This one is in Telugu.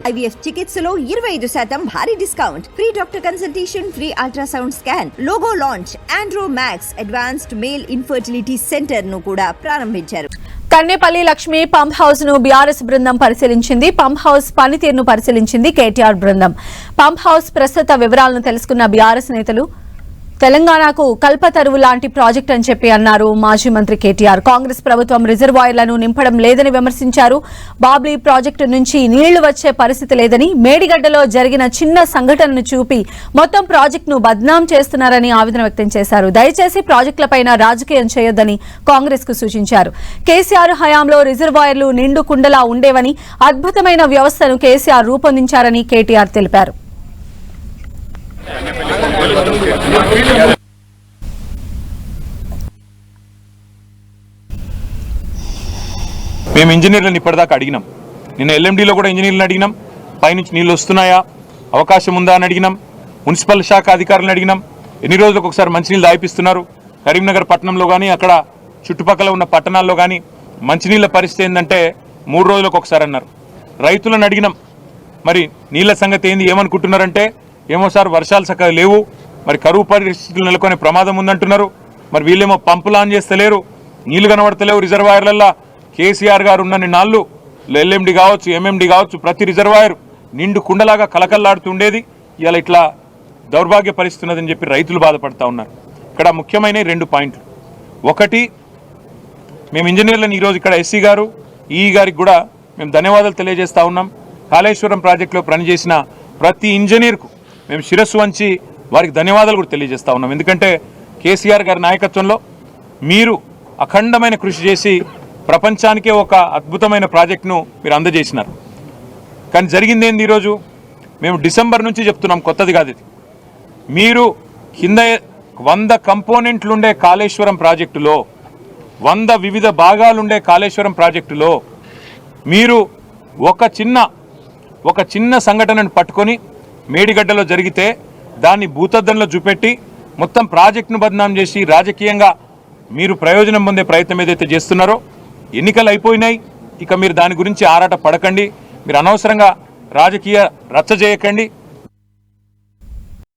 IVF చికిత్సలో 25% భారీ discount, free doctor consultation, free ultrasound scan, logo launch, Andro max advanced male infertility centre ను కూడా ప్రారంభించారు. కన్నేపల్లి లక్ష్మి పంప్ హౌస్ ను బీఆర్ఎస్ బృందం పరిశీలించింది. పంప్ హౌస్ పనితీరును పరిశీలించింది కేటీఆర్ బృందం. పంప్ హౌస్ ప్రస్తుత వివరాలను తెలుసుకున్న బీఆర్ఎస్ నేతలు తెలంగాణకు కల్పతరువు లాంటి ప్రాజెక్ట్ అని చెప్పి అన్నారు మాజీ మంత్రి కేటీఆర్. కాంగ్రెస్ ప్రభుత్వం రిజర్వాయర్లను నింపడం లేదని విమర్శించారు. బాబ్లీ ప్రాజెక్టు నుంచి నీళ్లు వచ్చే పరిస్థితి లేదని, మేడిగడ్డలో జరిగిన చిన్న సంఘటనను చూపి మొత్తం ప్రాజెక్టును బద్నాం చేస్తున్నారని ఆవేదన వ్యక్తం చేశారు. దయచేసి ప్రాజెక్టులపైన రాజకీయం చేయొద్దని కాంగ్రెస్ కు సూచించారు. కేసీఆర్ హయాంలో రిజర్వాయర్లు నిండు కుండలా ఉండేవని, అద్భుతమైన వ్యవస్థను కేసీఆర్ రూపొందించారని కేటీఆర్ తెలిపారు. మేము ఇంజనీర్లను ఇప్పటిదాకా అడిగినాం. నిన్న ఎల్ఎండిలో కూడా ఇంజనీర్లను అడిగినాం. పైనుంచి నీళ్ళు వస్తున్నాయా, అవకాశం ఉందా అని అడిగినాం. మున్సిపల్ శాఖ అధికారులను అడిగినాం. ఎన్ని రోజులకు ఒకసారి మంచినీళ్ళు దాయిపిస్తున్నారు. కరీంనగర్ పట్టణంలో కానీ అక్కడ చుట్టుపక్కల ఉన్న పట్టణాల్లో కానీ మంచినీళ్ళ పరిస్థితి ఏంటంటే 3 రోజులకు ఒకసారి అన్నారు. రైతులను అడిగినాం. మరి నీళ్ళ సంగతి ఏంది, ఏమనుకుంటున్నారంటే ఏమో సార్ వర్షాలు చక్కగా లేవు, మరి కరువు పరిస్థితులు నెలకొనే ప్రమాదం ఉందంటున్నారు. మరి వీళ్ళేమో పంపులు ఆన్ చేస్తలేరు, నీళ్లు కనబడతలేవు రిజర్వాయర్లల్లో. కేసీఆర్ గారు ఉన్న నాళ్ళు ఎల్ఎండి కావచ్చు, ఎంఎండి కావచ్చు, ప్రతి రిజర్వాయర్ నిండు కుండలాగా కలకల్లాడుతుండేది. ఇవాళ ఇట్లా దౌర్భాగ్య పరిస్థితున్నదని చెప్పి రైతులు బాధపడతా ఉన్నారు. ఇక్కడ ముఖ్యమైన 2 పాయింట్లు. ఒకటి, మేము ఇంజనీర్లను ఈరోజు ఇక్కడ ఎస్సీ గారు, ఈఈ గారికి కూడా మేము ధన్యవాదాలు తెలియజేస్తూ ఉన్నాం. కాళేశ్వరం ప్రాజెక్టులో పనిచేసిన ప్రతి ఇంజనీర్కు మేము శిరస్సు వంచి వారికి ధన్యవాదాలు కూడా తెలియజేస్తూ ఉన్నాం. ఎందుకంటే కేసీఆర్ గారి నాయకత్వంలో మీరు అఖండమైన కృషి చేసి ప్రపంచానికే ఒక అద్భుతమైన ప్రాజెక్టును మీరు అందజేసినారు. కానీ జరిగింది ఏంది, ఈరోజు మేము డిసెంబర్ నుంచి చెప్తున్నాం, కొత్తది కాదు ఇది. మీరు కింద 100 కంపోనెంట్లు ఉండే కాళేశ్వరం ప్రాజెక్టులో, 100 వివిధ భాగాలుండే కాళేశ్వరం ప్రాజెక్టులో మీరు ఒక చిన్న సంఘటనను పట్టుకొని మేడిగడ్డలో జరిగితే దాన్ని భూతద్దంలో చూపెట్టి మొత్తం ప్రాజెక్టును బదనాం చేసి రాజకీయంగా మీరు ప్రయోజనం పొందే ప్రయత్నం ఏదైతే చేస్తున్నారో, ఎన్నికలు అయిపోయినాయి, ఇక మీరు దాని గురించి ఆరాట పడకండి, మీరు అనవసరంగా రాజకీయ రచ్చ చేయకండి.